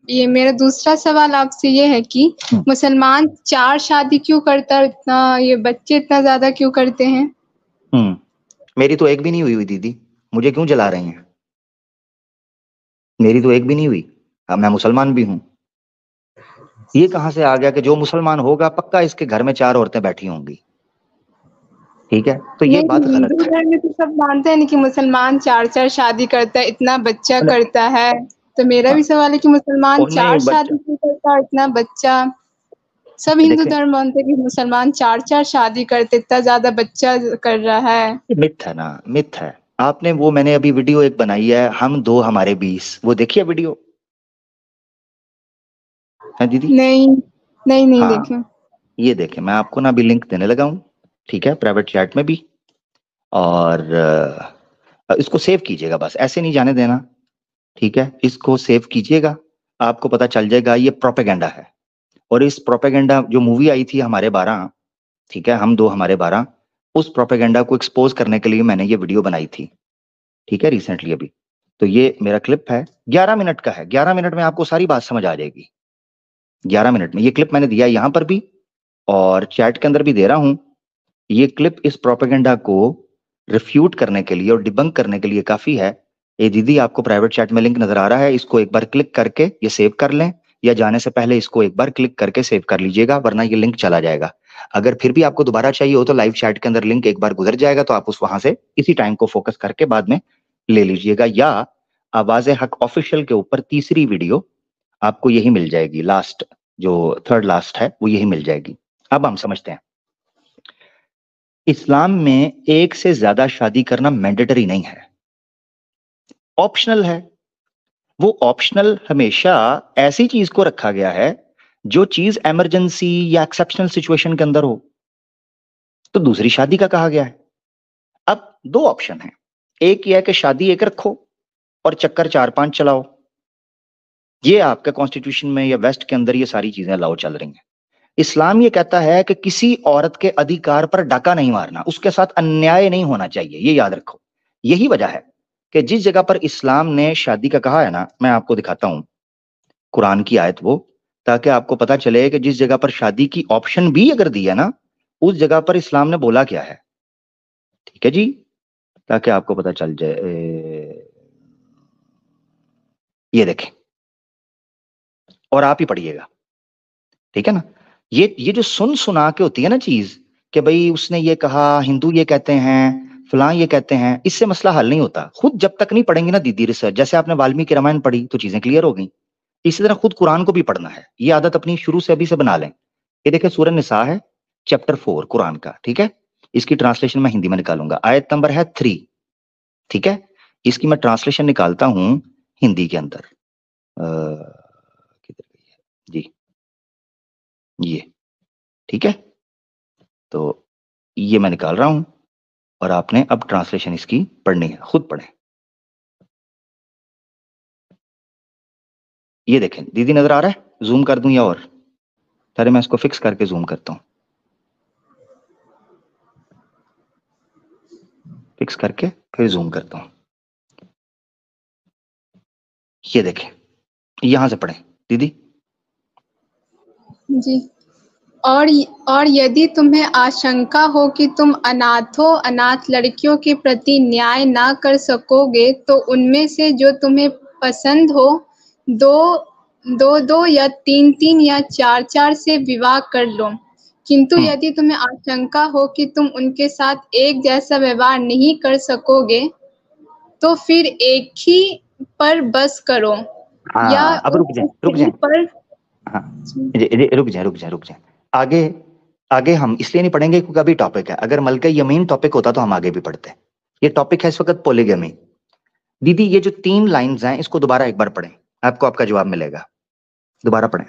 ये मेरा दूसरा सवाल आपसे ये है कि मुसलमान 4 शादी क्यों करता है, इतना ये बच्चे इतना ज्यादा क्यों करते हैं? मेरी तो एक भी नहीं हुई दीदी, मुझे क्यों जला रही हैं? मेरी तो एक भी नहीं हुई। अब मैं मुसलमान भी हूँ। ये कहाँ से आ गया कि जो मुसलमान होगा पक्का इसके घर में 4 औरतें बैठी होंगी? ठीक है, तो ये बात गलत हिंदू है। धर्म में तो सब मानते हैं ना कि मुसलमान 4 शादी करता है, इतना बच्चा करता है। तो मेरा भी सवाल है कि मुसलमान नहीं 4 शादी क्यों करता है, इतना बच्चा? सब हिंदू देखें, धर्म मानते हैं कि मुसलमान 4 शादी करते, इतना ज्यादा बच्चा कर रहा है। मिथ है ना, मिथ है। आपने वो, मैंने अभी वीडियो एक बनाई है, हम 2 हमारे 20, वो देखिए वीडियो है दीदी? नहीं नहीं हाँ, देखे। ये देखें, मैं आपको ना अभी लिंक देने लगा हूँ, ठीक है, प्राइवेट चैट में भी। और इसको सेव कीजिएगा, बस ऐसे नहीं जाने देना, ठीक है? इसको सेव कीजिएगा, आपको पता चल जाएगा ये प्रोपेगेंडा है। और इस प्रोपेगेंडा, जो मूवी आई थी हमारे 12, ठीक है, हम 2 हमारे 12, उस प्रोपेगेंडा को एक्सपोज करने के लिए मैंने ये वीडियो बनाई थी, ठीक है, रिसेंटली अभी। तो ये मेरा क्लिप है, 11 मिनट का है। 11 मिनट में आपको सारी बात समझ आ जाएगी। 11 मिनट में ये क्लिप मैंने दिया यहाँ पर भी और चैट के अंदर भी दे रहा हूं। ये क्लिप इस प्रोपेगेंडा को रिफ्यूट करने के लिए और डिबंक करने के लिए काफी है। ये दीदी, आपको प्राइवेट चैट में लिंक नजर आ रहा है, इसको एक बार क्लिक करके ये सेव कर लें, या जाने से पहले इसको एक बार क्लिक करके सेव कर लीजिएगा, वरना ये लिंक चला जाएगा। अगर फिर भी आपको दोबारा चाहिए हो तो लाइव चैट के अंदर लिंक एक बार गुजर जाएगा, तो आप उस वहां से इसी टाइम को फोकस करके बाद में ले लीजिएगा, या आवाज़े हक ऑफिशियल के ऊपर तीसरी वीडियो आपको यही मिल जाएगी, लास्ट, जो थर्ड लास्ट है वो यही मिल जाएगी। अब हम समझते हैं, इस्लाम में एक से ज्यादा शादी करना मैंडेटरी नहीं है, ऑप्शनल है। वो ऑप्शनल हमेशा ऐसी चीज को रखा गया है जो चीज इमरजेंसी या एक्सेप्शनल सिचुएशन के अंदर हो, तो दूसरी शादी का कहा गया है। अब 2 ऑप्शन है, एक यह है कि शादी एक रखो और चक्कर 4-5 चलाओ, ये आपके कॉन्स्टिट्यूशन में या वेस्ट के अंदर ये सारी चीजें अलाउ चल रही हैं। इस्लाम ये कहता है कि किसी औरत के अधिकार पर डाका नहीं मारना, उसके साथ अन्याय नहीं होना चाहिए, ये याद रखो। यही वजह है कि जिस जगह पर इस्लाम ने शादी का कहा है ना, मैं आपको दिखाता हूं कुरान की आयत वो, ताकि आपको पता चले कि जिस जगह पर शादी की ऑप्शन भी अगर दी है ना, उस जगह पर इस्लाम ने बोला क्या है, ठीक है जी, ताकि आपको पता चल जाए। ये देखें और आप ही पढ़िएगा, ठीक है ना? ये जो सुन सुना के होती है ना चीज, कि भाई उसने ये कहा, हिंदू ये कहते हैं, फलां ये कहते हैं, इससे मसला हल नहीं होता। खुद जब तक नहीं पढ़ेंगे ना दीदी रिसर्च, जैसे आपने वाल्मीकि रामायण पढ़ी तो चीजें क्लियर हो गई, इसी तरह खुद कुरान को भी पढ़ना है। ये आदत अपनी शुरू से अभी से बना लें। ये देखिए, सूरह निसा है, चैप्टर 4 कुरान का, ठीक है? इसकी ट्रांसलेशन मैं हिंदी में निकालूंगा, आयत नंबर है 3, ठीक है? इसकी मैं ट्रांसलेशन निकालता हूं हिंदी के अंदर। किधर गई है जी, ये, ठीक है? तो ये मैं निकाल रहा हूं और आपने अब ट्रांसलेशन इसकी पढ़नी है, खुद पढ़ें। ये देखें दीदी, नजर आ रहा है? जूम कर दूं या और? अरे मैं इसको फिक्स करके जूम करता हूं, फिक्स करके फिर जूम करता हूं। ये देखें, यहां से पढ़ें दीदी। जी। और यदि तुम्हें आशंका हो कि तुम अनाथ लड़कियों के प्रति न्याय ना कर सकोगे, तो उनमें से जो तुम्हें पसंद हो, दो या 3 या 4 से विवाह कर लो। किंतु यदि तुम्हें आशंका हो कि तुम उनके साथ एक जैसा व्यवहार नहीं कर सकोगे, तो फिर एक ही पर बस करो, या हाँ, अब रुक उस जाए, रुक स्त्री जाए। पर। हाँ, रुक जाए, रुक जाए, रुक जाए। आगे, आगे हम इसलिए नहीं पढ़ेंगे क्योंकि अभी टॉपिक है। अगर मलका यमीन टॉपिक होता तो हम आगे भी पढ़ते। ये टॉपिक है इस वक्त पोलीगमी। दीदी, ये जो 3 लाइंस हैं इसको दोबारा एक बार पढ़ें, आपको आपका जवाब मिलेगा। दोबारा पढ़ें।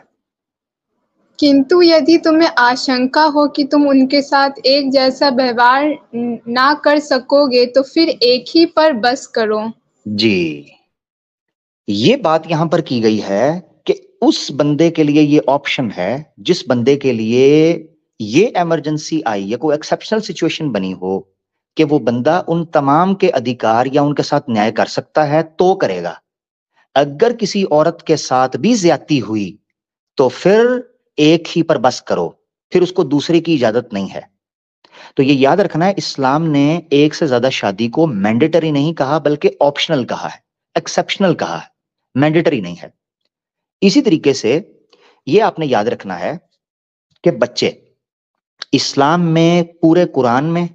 किंतु यदि तुम्हें आशंका हो कि तुम उनके साथ एक जैसा व्यवहार ना कर सकोगे, तो फिर एक ही पर बस करो। जी, ये बात यहां पर की गई है कि उस बंदे के लिए ये ऑप्शन है, जिस बंदे के लिए ये इमरजेंसी आई या कोई एक्सेप्शनल सिचुएशन बनी हो, कि वो बंदा उन तमाम के अधिकार या उनके साथ न्याय कर सकता है तो करेगा। अगर किसी औरत के साथ भी ज्यादती हुई तो फिर एक ही पर बस करो, फिर उसको दूसरे की इजाजत नहीं है। तो ये याद रखना है, इस्लाम ने एक से ज्यादा शादी को मैंडेटरी नहीं कहा बल्कि ऑप्शनल कहा है, एक्सेप्शनल कहा है, मैंडेटरी नहीं है। इसी तरीके से ये आपने याद रखना है कि बच्चे, इस्लाम में पूरे कुरान में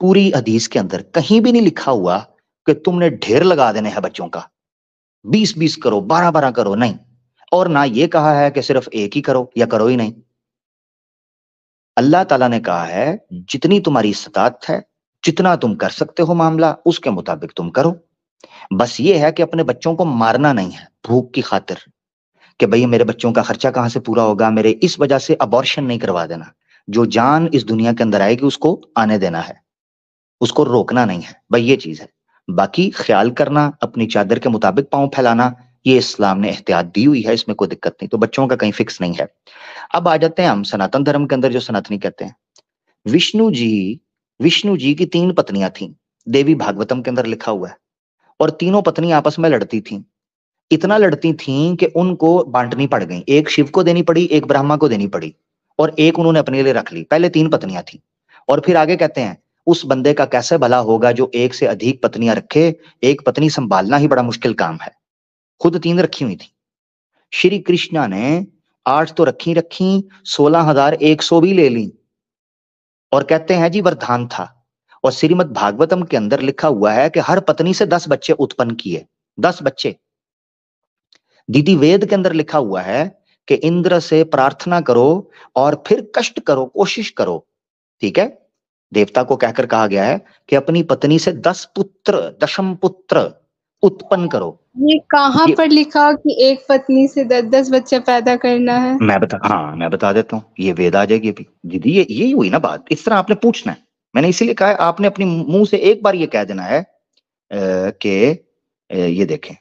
पूरी हदीस के अंदर कहीं भी नहीं लिखा हुआ कि तुमने ढेर लगा देने हैं बच्चों का, 20-20 करो, 12-12 करो, नहीं। और ना ये कहा है कि सिर्फ एक ही करो या करो ही नहीं। अल्लाह ताला ने कहा है जितनी तुम्हारी इस्तात है, जितना तुम कर सकते हो मामला, उसके मुताबिक तुम करो। बस ये है कि अपने बच्चों को मारना नहीं है भूख की खातिर, कि भाई मेरे बच्चों का खर्चा कहां से पूरा होगा, मेरे इस वजह से अबॉर्शन नहीं करवा देना। जो जान इस दुनिया के अंदर आएगी उसको आने देना है, उसको रोकना नहीं है, भाई ये चीज है। बाकी ख्याल करना, अपनी चादर के मुताबिक पांव फैलाना, ये इस्लाम ने एहतियात दी हुई है, इसमें कोई दिक्कत नहीं। तो बच्चों का कहीं फिक्स नहीं है। अब आ जाते हैं हम सनातन धर्म के अंदर, जो सनातनी कहते हैं। विष्णु जी विष्णु जी की 3 पत्नियां थीं, देवी भागवतम के अंदर लिखा हुआ है। और तीनों पत्नी आपस में लड़ती थीं, इतना लड़ती थीं कि उनको बांटनी पड़ गई। एक शिव को देनी पड़ी, एक ब्रह्मा को देनी पड़ी, और एक उन्होंने अपने लिए रख ली। पहले 3 पत्नियां थी। और फिर आगे कहते हैं उस बंदे का कैसे भला होगा जो एक से अधिक पत्नियां रखे, एक पत्नी संभालना ही बड़ा मुश्किल काम है। खुद 3 रखी हुई थी। श्री कृष्णा ने 8 तो रखी रखी, 16,100 भी ले ली, और कहते हैं जी वरदान था। और श्रीमद् भागवतम के अंदर लिखा हुआ है कि हर पत्नी से 10 बच्चे उत्पन्न किए, 10 बच्चे। दीदी वेद के अंदर लिखा हुआ है कि इंद्र से प्रार्थना करो और फिर कष्ट करो, कोशिश करो, ठीक है। देवता को कहकर कहा गया है कि अपनी पत्नी से 10 पुत्र, दशम पुत्र उत्पन्न करो। ये कहाँ ये पर लिखा हो कि एक पत्नी से 10-10 बच्चे पैदा करना है? मैं बता देता हूँ, ये वेद आ जाएगी अभी। दीदी ये यही हुई ना बात, इस तरह आपने पूछना है। मैंने इसीलिए कहा है आपने अपनी मुंह से एक बार ये कह देना है कि ये देखें,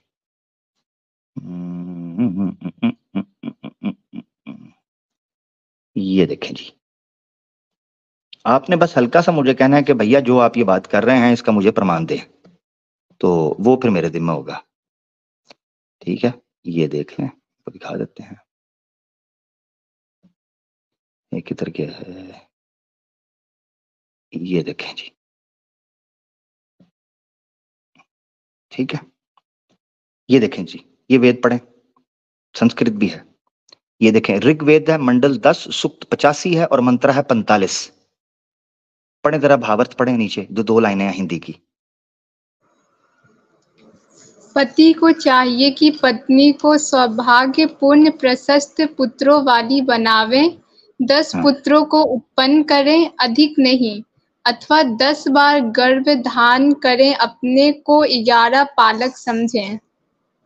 ये देखें जी। आपने बस हल्का सा मुझे कहना है कि भैया जो आप ये बात कर रहे हैं इसका मुझे प्रमाण दें, तो वो फिर मेरे जिम्मे होगा, ठीक है। ये देख लें, तो दिखा देते हैं। ये किधर गया है, ये देखें जी, ठीक है। ये देखें जी, ये वेद पढ़ें, संस्कृत भी है। ये देखें, ऋग्वेद है, मंडल 10, सूक्त 85 है और मंत्र है 45। पढ़े जरा, भावार्थ पढ़े नीचे जो 2 लाइनें हैं हिंदी की। पति को चाहिए कि पत्नी को सौभाग्यपूर्ण प्रशस्त पुत्रों वाली बनावे, 10 हाँ पुत्रों को उत्पन्न करें, अधिक नहीं, अथवा 10 बार गर्भधान करें, अपने को 11 पालक समझें।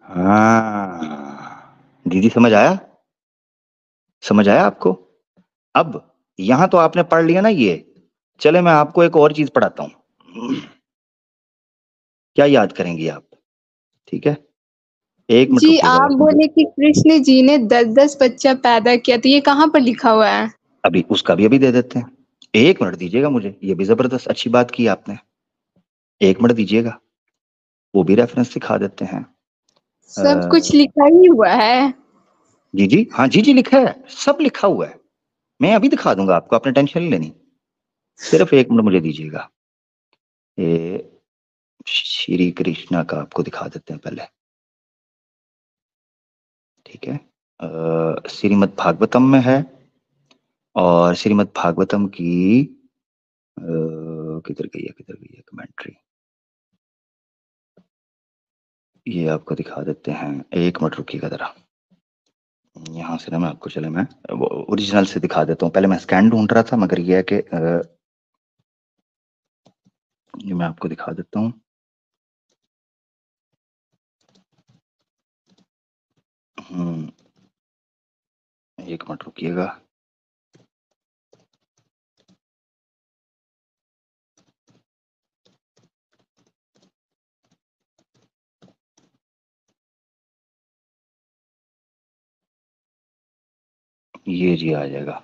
हाँ, दीदी समझ आया आपको? अब यहां तो आपने पढ़ लिया ना ये, चले मैं आपको एक और चीज पढ़ाता हूं, क्या याद करेंगी आप, ठीक है। 1 मिनट जी, रुकिएगा आप बस मुझे, बोले कि कृष्ण जी ने 10-10 बच्चा पैदा किया, तो ये कहाँ पर लिखा हुआ है? अभी उसका भी अभी दे देते हैं। 1 मिनट दीजिएगा मुझे, ये भी जबरदस्त अच्छी बात की आपने। 1 मिनट दीजिएगा, वो भी रेफरेंस दिखा देते हैं। सब कुछ लिखा ही हुआ है। जी जी, हाँ जी जी, लिखा है, सब लिखा हुआ है। मैं अभी दिखा दूंगा आपको, आपने टेंशन नहीं लेनी। सिर्फ 1 मिनट मुझे दीजिएगा। ये श्री कृष्णा का आपको दिखा देते हैं पहले, ठीक है। श्रीमद् भागवतम में है, और श्रीमद् भागवतम की किधर गई है कमेंट्री, ये आपको दिखा देते हैं। 1 मिनट रुकिएगा जरा, यहाँ से ना मैं आपको, चले मैं वो ओरिजिनल से दिखा देता हूँ। पहले मैं स्कैन ढूंढ रहा था, मगर ये है कि ये मैं आपको दिखा देता हूँ। हम्म, 1 मिनट रुकिएगा। ये जी आ जाएगा।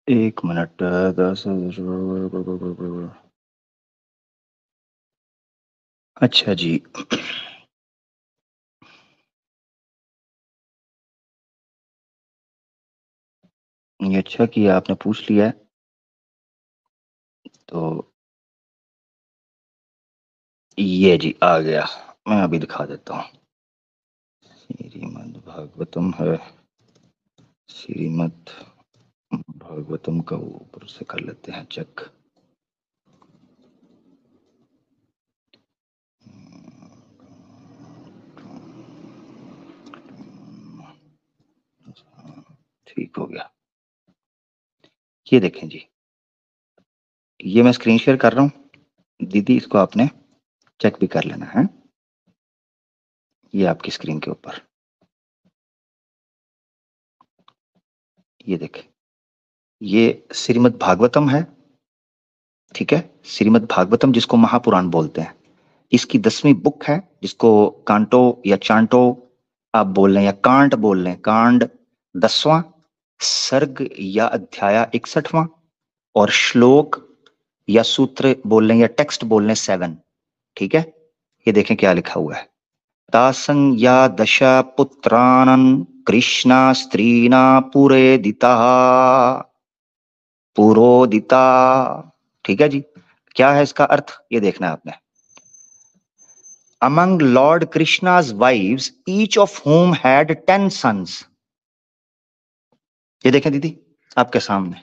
एक मिनट 10। अच्छा जी, ये अच्छा किया आपने पूछ लिया है। तो ये जी आ गया, मैं अभी दिखा देता हूँ। श्रीमद् भागवतम है, श्रीमद् भागवतम का ऊपर से कर लेते हैं चेक। ठीक हो गया। ये देखें जी, ये मैं स्क्रीन शेयर कर रहा हूँ दीदी, इसको आपने चेक भी कर लेना है। ये आपकी स्क्रीन के ऊपर, ये देखें, ये श्रीमद् भागवतम है, ठीक है। श्रीमद् भागवतम जिसको महापुराण बोलते हैं, इसकी 10वीं बुक है, जिसको कांटो या चांटो आप बोल लें या कांट बोल लें। कांड 10वां, सर्ग या अध्याय 61वां, और श्लोक या सूत्र बोल लें या टेक्स्ट बोल लें 7, ठीक है। ये देखें क्या लिखा हुआ है। तासं या दश पुत्रानन कृष्णा स्त्रीना पुरोदिता, ठीक है जी। क्या है इसका अर्थ, ये देखना है आपने। Among Lord Krishna's wives, each of whom had 10 sons. ये देखें दीदी आपके सामने,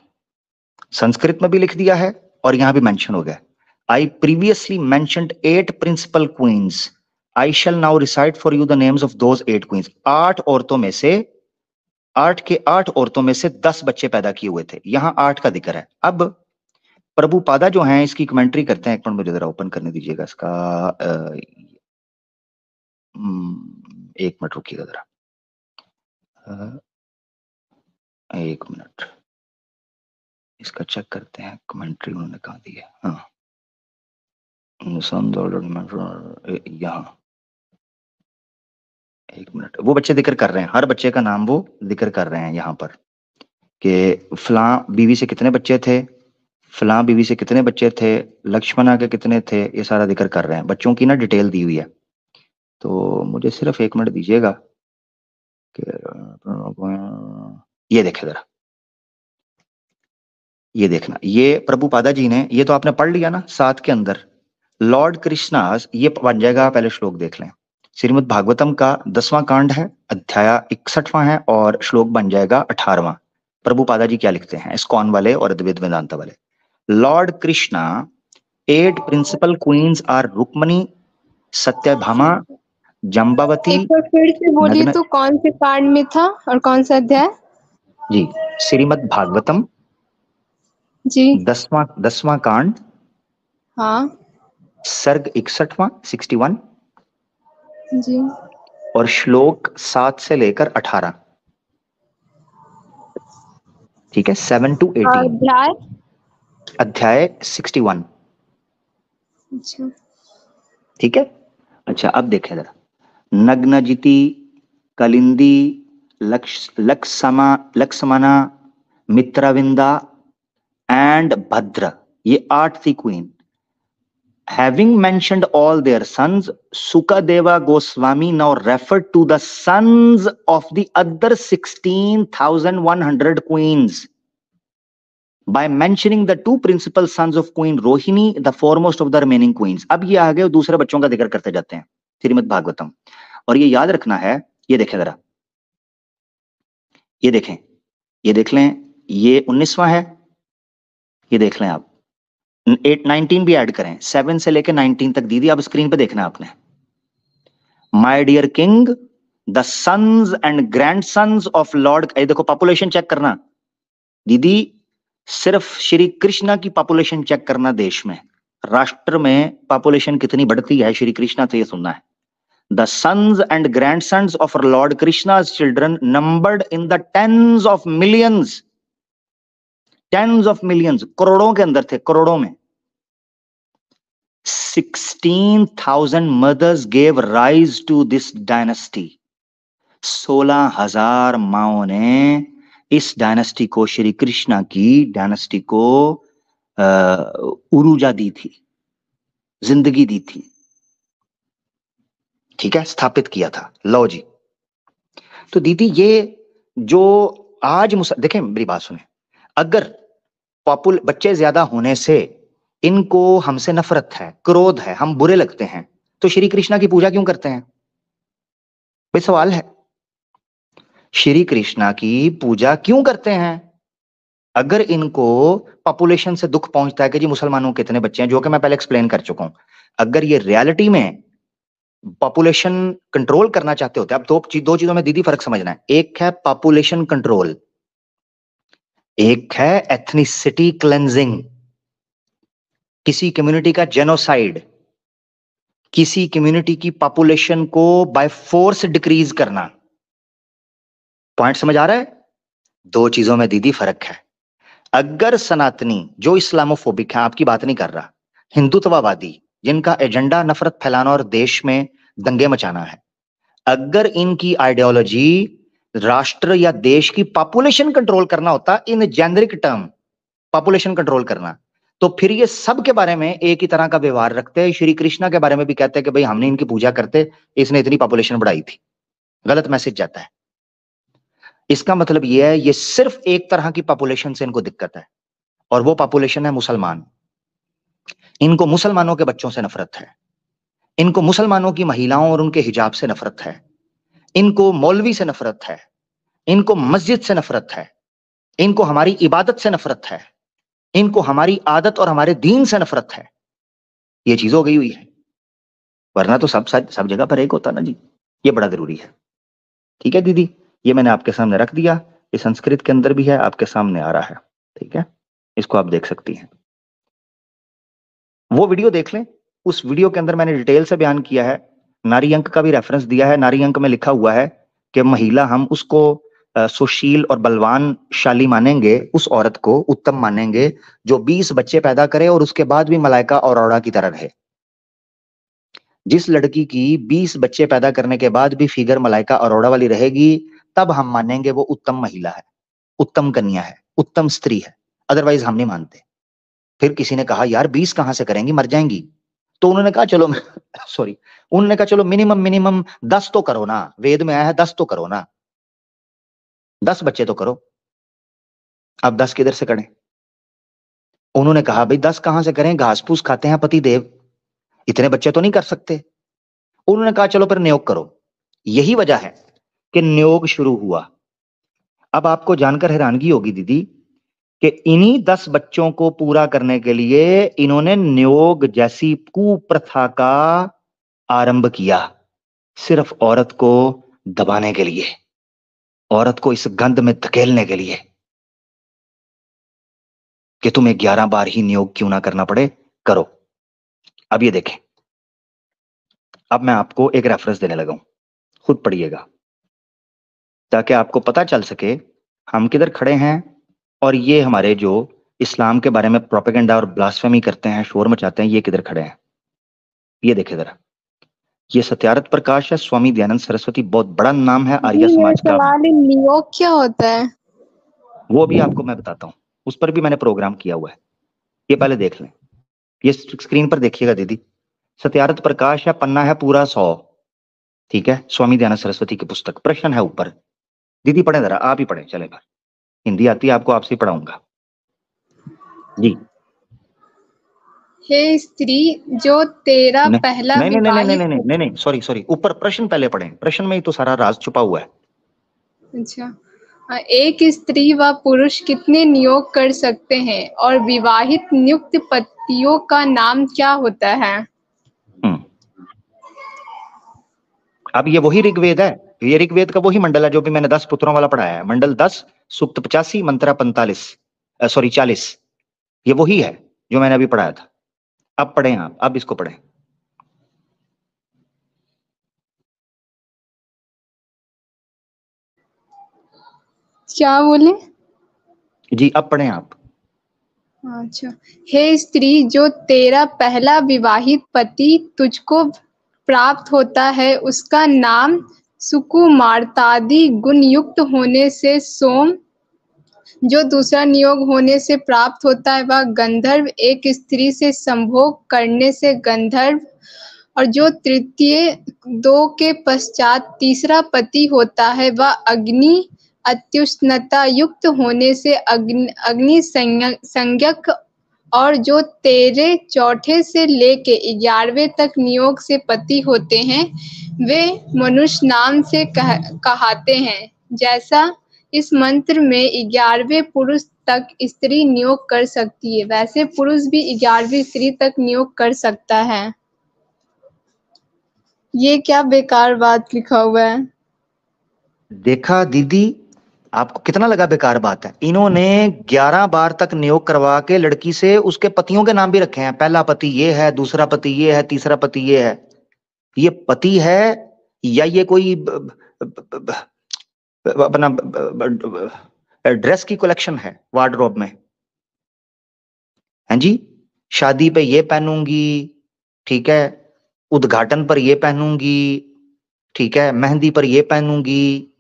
संस्कृत में भी लिख दिया है और यहां भी मेंशन हो गया। I previously mentioned 8 principal queens. I shall now recite for you the names of those 8 queens. 8 औरतों में से 10 बच्चे पैदा किए हुए थे, यहां 8 का जिक्र है। अब प्रभुपादा जो हैं इसकी कमेंट्री करते हैं। एक मिनट मुझे जरा ओपन करने दीजिएगा इसका, एक मिनट रुकिएगा जरा, एक मिनट, इसका चेक करते हैं कमेंट्री उन्होंने कहा दी है। हाँ, यहाँ एक मिनट, वो बच्चे जिक्र कर रहे हैं, हर बच्चे का नाम वो जिक्र कर रहे हैं यहाँ पर, कि फलां बीवी से कितने बच्चे थे, फलां बीवी से कितने बच्चे थे, लक्ष्मणा के कितने थे, ये सारा जिक्र कर रहे हैं। बच्चों की ना डिटेल दी हुई है। तो मुझे सिर्फ एक मिनट दीजिएगा कि ये देखे जरा, ये देखना, ये प्रभुपादा जी ने, ये तो आपने पढ़ लिया ना 7 के अंदर। लॉर्ड कृष्णास, ये बन जाएगा, पहले श्लोक देख लें। श्रीमद् भागवतम का 10वां कांड है, अध्याय 61वां है और श्लोक बन जाएगा 18वां। प्रभुपादा जी क्या लिखते हैं इस्कॉन वाले और अद्वैत वेदांता वाले। Lord Krishna 8 principal queen's are Rukmini, Satyabhama, जम्बावती। एक बार फिर से बोलिए तो कौन से कांड में था और कौन सा अध्याय? जी, श्रीमद् भागवतम जी 10वां कांड, हाँ सर्ग 61वां 61 जी, और श्लोक 7 से लेकर 18, ठीक है, 7 to 18। अध्याय 61, अच्छा ठीक है। अच्छा अब देखें जरा, नग्नजिति, कलिंदी, लक्ष्मणा, मित्रविंदा एंड भद्र, ये 8 थी queen. Having mentioned all their sons, Sukadeva Goswami now referred to the sons of the other 16,100 queens by mentioning the 2 principal sons of Queen Rohini, the foremost of the remaining queens. अब ये आगे दूसरे बच्चों का जिक्र करते जाते हैं श्रीमद् भागवतम। और ये याद रखना है, ये देखें जरा, ये देखें, ये देख लें, ये 19वां है, ये देख लें आप, 19 भी ऐड करें, 7 से लेकर 19 तक। दीदी अब स्क्रीन पे देखना आपने। My dear king, the sons and ग्रैंडसन्स of Lord, ये देखो पॉपुलेशन चेक करना दीदी, सिर्फ श्री कृष्णा की पॉपुलेशन चेक करना, देश में, राष्ट्र में पॉपुलेशन कितनी बढ़ती है श्री कृष्णा से, ये सुनना है। The sons and ग्रैंडसन्स of Lord कृष्णा's children numbered in the tense of millions, करोड़ों के अंदर थे, करोड़ों में। 16,000 mothers gave rise to this dynasty. 16,000 माओं ने इस डायनेस्टी को, श्री कृष्णा की डायनेस्टी को उरूजा दी थी, जिंदगी दी थी, ठीक है, स्थापित किया था। लो जी। तो दीदी ये जो आज देखें मेरी बात सुने, अगर बच्चे ज्यादा होने से इनको हमसे नफरत है, क्रोध है, हम बुरे लगते हैं, तो श्री कृष्णा की पूजा क्यों करते हैं? भाई सवाल है, श्री कृष्णा की पूजा क्यों करते हैं? अगर इनको पॉपुलेशन से दुख पहुंचता है कि जी मुसलमानों के कितने बच्चे हैं, जो कि मैं पहले एक्सप्लेन कर चुका हूं, अगर ये रियलिटी में पॉपुलेशन कंट्रोल करना चाहते होते, अब दो चीजों में दीदी फर्क समझना है। एक है पॉपुलेशन कंट्रोल, एक है एथनिसिटी क्लेंजिंग। किसी कम्युनिटी का जेनोसाइड, किसी कम्युनिटी की पॉपुलेशन को बाय फोर्स डिक्रीज करना। पॉइंट समझ आ रहा है? दो चीजों में दीदी फर्क है। अगर सनातनी जो इस्लामोफोबिक है, आपकी बात नहीं कर रहा, हिंदुत्ववादी जिनका एजेंडा नफरत फैलाना और देश में दंगे मचाना है, अगर इनकी आइडियोलॉजी राष्ट्र या देश की पॉपुलेशन कंट्रोल करना होता, इन जेनरिक टर्म पॉपुलेशन कंट्रोल करना, तो फिर ये सब के बारे में एक ही तरह का व्यवहार रखते हैं। श्री कृष्णा के बारे में भी कहते हैं कि भाई हमने इनकी पूजा करते, इसने इतनी पॉपुलेशन बढ़ाई थी। गलत मैसेज जाता है। इसका मतलब यह है ये सिर्फ एक तरह की पॉपुलेशन से इनको दिक्कत है, और वो पॉपुलेशन है मुसलमान। इनको मुसलमानों के बच्चों से नफरत है, इनको मुसलमानों की महिलाओं और उनके हिजाब से नफरत है, इनको मौलवी से नफरत है, इनको मस्जिद से नफरत है, इनको हमारी इबादत से नफरत है, इनको हमारी आदत और हमारे दीन से नफरत है। ये चीज हो गई हुई है, वरना तो सब जगह पर एक होता ना जी। ये बड़ा जरूरी है। ठीक है दीदी, ये मैंने आपके सामने रख दिया, ये संस्कृत के अंदर भी है, आपके सामने आ रहा है। ठीक है, इसको आप देख सकती हैं। वो वीडियो देख लें, उस वीडियो के अंदर मैंने डिटेल से बयान किया है, नारी अंक का भी रेफरेंस दिया है। नारी अंक में लिखा हुआ है कि महिला, हम उसको सुशील और बलवानशाली मानेंगे, उस औरत को उत्तम मानेंगे जो 20 बच्चे पैदा करे और उसके बाद भी मलाइका और औरा की तरह रहे। जिस लड़की की 20 बच्चे पैदा करने के बाद भी फिगर मलाइका और औरा वाली रहेगी, तब हम मानेंगे वो उत्तम महिला है, उत्तम कन्या है, उत्तम स्त्री है, अदरवाइज हम नहीं मानते। फिर किसी ने कहा यार 20 कहां से करेंगी, मर जाएंगी। तो उन्होंने कहा चलो सॉरी, उन्होंने कहा चलो मिनिमम 10 तो करो ना, वेद में आया है 10 तो करो ना, 10 बच्चे तो करो। अब 10 किधर से करें? उन्होंने कहा भाई 10 कहां से करें, घास फूस खाते हैं पति देव, इतने बच्चे तो नहीं कर सकते। उन्होंने कहा चलो फिर नियोग करो। यही वजह है कि नियोग शुरू हुआ। अब आपको जानकर हैरानगी होगी दीदी कि इन्हीं 10 बच्चों को पूरा करने के लिए इन्होंने नियोग जैसी कुप्रथा का आरंभ किया, सिर्फ औरत को दबाने के लिए, औरत को इस गंध में धकेलने के लिए कि तुम्हें 11 बार ही नियोग क्यों ना करना पड़े, करो। अब ये देखें, अब मैं आपको एक रेफरेंस देने लगा हूं, खुद पढ़िएगा ताकि आपको पता चल सके हम किधर खड़े हैं। और ये हमारे जो इस्लाम के बारे में प्रोपेगेंडा और ब्लास्फेमी करते हैं, शोर मचाते हैं, ये किधर खड़े हैं। ये देखे जरा, ये सत्यार्थ प्रकाश है, स्वामी दयानंद सरस्वती, बहुत बड़ा नाम है आर्य समाज का। नियोग क्या होता है? वो भी आपको मैं बताता हूँ, उस पर भी मैंने प्रोग्राम किया हुआ है, ये पहले देख लें। ये स्क्रीन पर देखिएगा दीदी, सत्यार्थ प्रकाश है, पन्ना है पूरा 100। ठीक है, स्वामी दयानंद सरस्वती की पुस्तक, प्रश्न है ऊपर। दीदी पढ़े जरा, आप ही पढ़े, चले बार, हिंदी आती है आपको, आपसे पढ़ाऊंगा जी। हे स्त्री, जो तेरा पहला नहीं, सॉरी, ऊपर प्रश्न पहले पढ़ें, प्रश्न में ही तो सारा राज छुपा हुआ है। अच्छा, एक स्त्री व पुरुष कितने नियोग कर सकते हैं और विवाहित नियुक्त पतियों का नाम क्या होता है? अब ये वही ऋग्वेद है, ये ऋग्वेद का वही मंडल है जो भी मैंने 10 पुत्रों वाला पढ़ाया है, मंडल 10 सूक्त 85 मंत्रा 40। ये वही है जो मैंने अभी पढ़ाया था। अब पढ़ें आप, अब इसको पढ़ें। क्या बोले जी? अब पढ़ें आप। अच्छा, हे स्त्री, जो तेरा पहला विवाहित पति तुझको प्राप्त होता है उसका नाम सुकुमारतादि गुण युक्त होने से सोम, जो दूसरा नियोग होने से प्राप्त होता है वह गंधर्व, एक स्त्री से संभोग करने से गंधर्व, और जो तृतीय दो के पश्चात तीसरा पति होता है वह अग्नि, अत्युष्णता युक्त होने से अग्नि संज्ञक, और जो 13 चौथे से लेके 11वें तक नियोग से पति होते हैं वे मनुष्य नाम से कहाते हैं। जैसा इस मंत्र में 11वें पुरुष तक स्त्री नियोग कर सकती है, वैसे पुरुष भी 11वीं स्त्री तक नियोग कर सकता है। ये क्या बेकार बात लिखा हुआ है। देखा दीदी, आपको कितना लगा बेकार बात है? इन्होंने 11 बार तक नियोग करवा के लड़की से उसके पतियों के नाम भी रखे हैं। पहला पति ये है, दूसरा पति ये है, तीसरा पति ये है। ये पति है या ये कोई अपना ड्रेस की कलेक्शन है वार्डरोब में? हैं जी, शादी पे ये पहनूंगी, ठीक है, उद्घाटन पर ये पहनूंगी, ठीक है, मेहंदी पर ये पहनूंगी,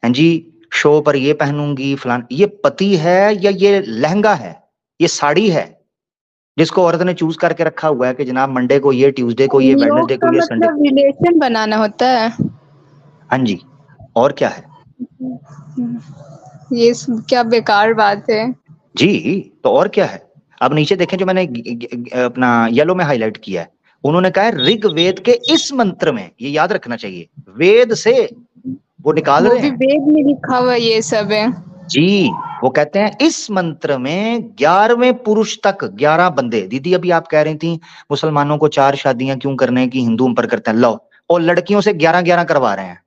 हैं जी, शो पर ये पहनूंगी, फलान। ये पति है या ये लहंगा है, ये साड़ी है जिसको औरत ने चूज करके रखा हुआ है कि जनाब मंडे को ये, ट्यूसडे को ये, वेडनेसडे को ये, संडे मतलब रिलेशन बनाना होता है। हाँ जी, और क्या है? ये क्या बेकार बात है जी, तो और क्या है? अब नीचे देखें जो मैंने अपना येलो में हाईलाइट किया है, उन्होंने कहा है ऋग्वेद के इस मंत्र में, ये याद रखना चाहिए, वेद से वो निकाल रहे हैं, वेद में लिखा हुआ ये सब है जी। वो कहते हैं इस मंत्र में 11वें पुरुष तक 11 बंदे। दीदी अभी आप कह रही थी मुसलमानों को 4 शादियां क्यों करने की, हिंदू पर करते हैं, लो, और लड़कियों से 11-11 करवा रहे हैं,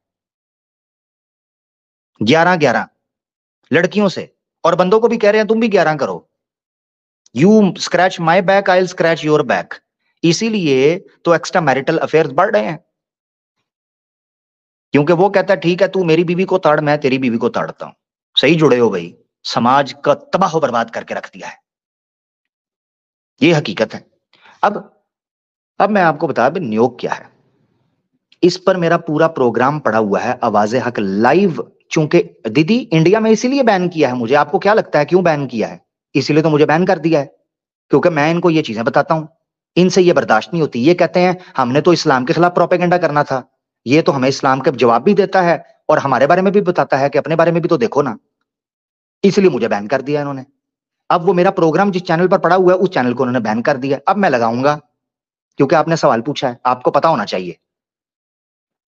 11-11 लड़कियों से, और बंदों को भी कह रहे हैं तुम भी 11 करो। You scratch my back, I will scratch your back. इसीलिए तो एक्स्ट्रा मैरिटल अफेयर्स बढ़ रहे हैं, क्योंकि वो कहता है ठीक है तू मेरी बीवी को ताड़, मैं तेरी बीवी को ताड़ता हूं। सही जुड़े हो भाई, समाज का तबाह बर्बाद करके रख दिया है, ये हकीकत है। अब मैं आपको बता दूं नियोग क्या है। इस पर मेरा पूरा प्रोग्राम पड़ा हुआ है आवाज़े हक लाइव। चूंकि दीदी इंडिया में इसीलिए बैन किया है मुझे, आपको क्या लगता है क्यों बैन किया है? इसीलिए तो मुझे बैन कर दिया है, क्योंकि मैं इनको ये चीजें बताता हूं, इनसे ये बर्दाश्त नहीं होती। ये कहते हैं हमने तो इस्लाम के खिलाफ प्रोपेगेंडा करना था, ये तो हमें इस्लाम के जवाब भी देता है और हमारे बारे में भी बताता है कि अपने बारे में भी तो देखो ना। इसलिए मुझे बैन कर दिया इन्होंने। अब वो मेरा प्रोग्राम जिस चैनल पर पड़ा हुआ है उस चैनल को उन्होंने बैन कर दिया। अब मैं लगाऊंगा, क्योंकि आपने सवाल पूछा है, आपको पता होना चाहिए।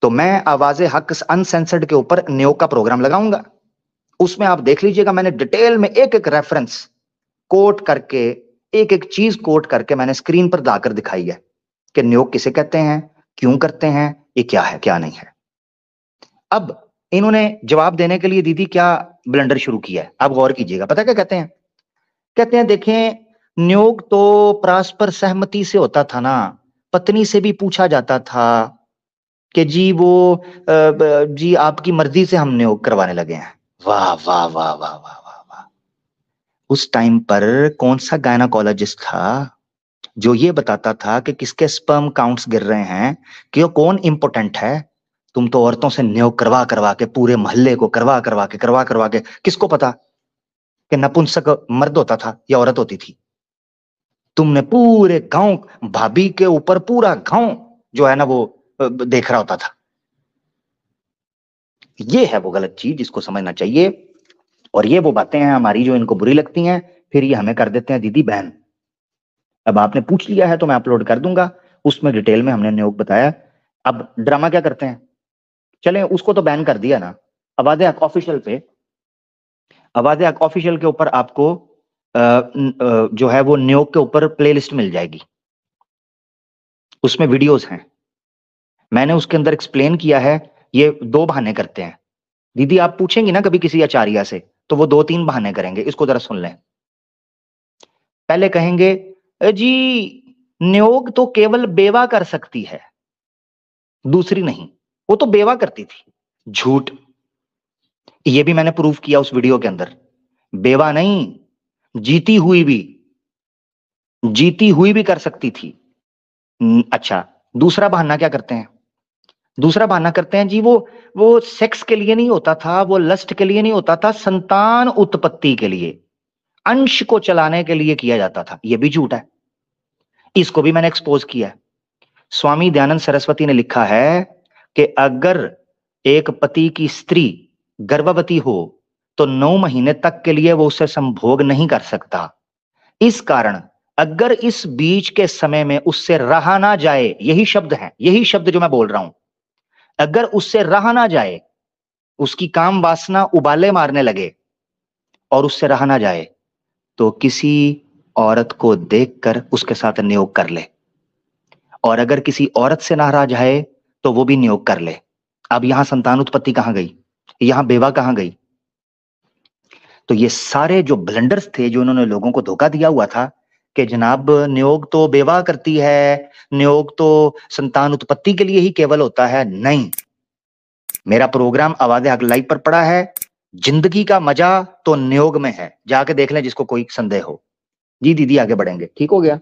तो मैं आवाज़े हक अनसेंसर्ड के ऊपर नियोग का प्रोग्राम लगाऊंगा, उसमें आप देख लीजिएगा, मैंने डिटेल में एक एक रेफरेंस कोट करके, एक एक चीज कोट करके मैंने स्क्रीन पर लाकर दिखाई है कि नियोग किसे कहते हैं, क्यों करते हैं, ये क्या है क्या नहीं है। अब इन्होंने जवाब देने के लिए दीदी क्या ब्लंडर शुरू किया है, आप गौर कीजिएगा। पता क्या कहते हैं? कहते हैं देखें, नियोग तो परस्पर सहमति से होता था ना, पत्नी से भी पूछा जाता था कि जी वो जी आपकी मर्जी से हम नियोग करवाने लगे हैं। वाह वाह वाह वाह वाह वाह वाह। उस टाइम पर कौन सा गायनाकोलॉजिस्ट था जो ये बताता था कि किसके स्पर्म काउंट्स गिर रहे हैं, कि कौन इंपोर्टेंट है? तुम तो औरतों से नियोग करवा करवा के, पूरे मोहल्ले को करवा करवा के, किसको पता कि नपुंसक मर्द होता था या औरत होती थी? तुमने पूरे गांव, भाभी के ऊपर पूरा गांव जो है ना वो देख रहा होता था। ये है वो गलत चीज जिसको समझना चाहिए, और ये वो बातें हैं हमारी जो इनको बुरी लगती हैं, फिर ये हमें कर देते हैं दीदी बैन। अब आपने पूछ लिया है तो मैं अपलोड कर दूंगा, उसमें डिटेल में हमने नियोग बताया। अब ड्रामा क्या करते हैं, चलें उसको तो बैन कर दिया ना, आवाज़े हक ऑफिशियल पे, आवाज़े हक ऑफिशियल के ऊपर आपको जो है वो नियोग के ऊपर प्लेलिस्ट मिल जाएगी, उसमें वीडियोस हैं। मैंने उसके अंदर एक्सप्लेन किया है। ये 2 बहाने करते हैं दीदी, आप पूछेंगी ना कभी किसी आचार्य से तो वो 2-3 बहाने करेंगे, इसको जरा सुन लें। पहले कहेंगे जी नियोग तो केवल बेवा कर सकती है, दूसरी नहीं, वो तो बेवा करती थी। झूठ, ये भी मैंने प्रूफ किया उस वीडियो के अंदर। बेवा नहीं, जीती हुई भी कर सकती थी। अच्छा, दूसरा बहाना क्या करते हैं? दूसरा बहाना करते हैं जी वो सेक्स के लिए नहीं होता था, वो लस्ट के लिए नहीं होता था, संतान उत्पत्ति के लिए, अंश को चलाने के लिए किया जाता था। ये भी झूठ है, इसको भी मैंने एक्सपोज किया है। स्वामी दयानंद सरस्वती ने लिखा है कि अगर एक पति की स्त्री गर्भवती हो तो 9 महीने तक के लिए वो उससे संभोग नहीं कर सकता। इस कारण अगर इस बीच के समय में उससे रहा ना जाए, यही शब्द है, यही शब्द जो मैं बोल रहा हूं, अगर उससे रहा ना जाए, उसकी काम वासना उबाले मारने लगे और उससे रहा ना जाए, तो किसी औरत को देखकर उसके साथ नियोग कर ले, और अगर किसी औरत से ना रहा जाए तो वो भी नियोग कर ले। अब यहां संतान उत्पत्ति कहां गई, यहां बेवा कहां गई? तो ये सारे जो ब्लंडर्स थे, जो उन्होंने लोगों को धोखा दिया हुआ था कि जनाब नियोग तो बेवा करती है, नियोग तो संतान उत्पत्ति के लिए ही केवल होता है, नहीं। मेरा प्रोग्राम आवाज़े हक लाइव पर पड़ा है, जिंदगी का मजा तो नियोग में है, जाके देख लें जिसको कोई संदेह हो। जी दीदी आगे बढ़ेंगे, ठीक हो गया।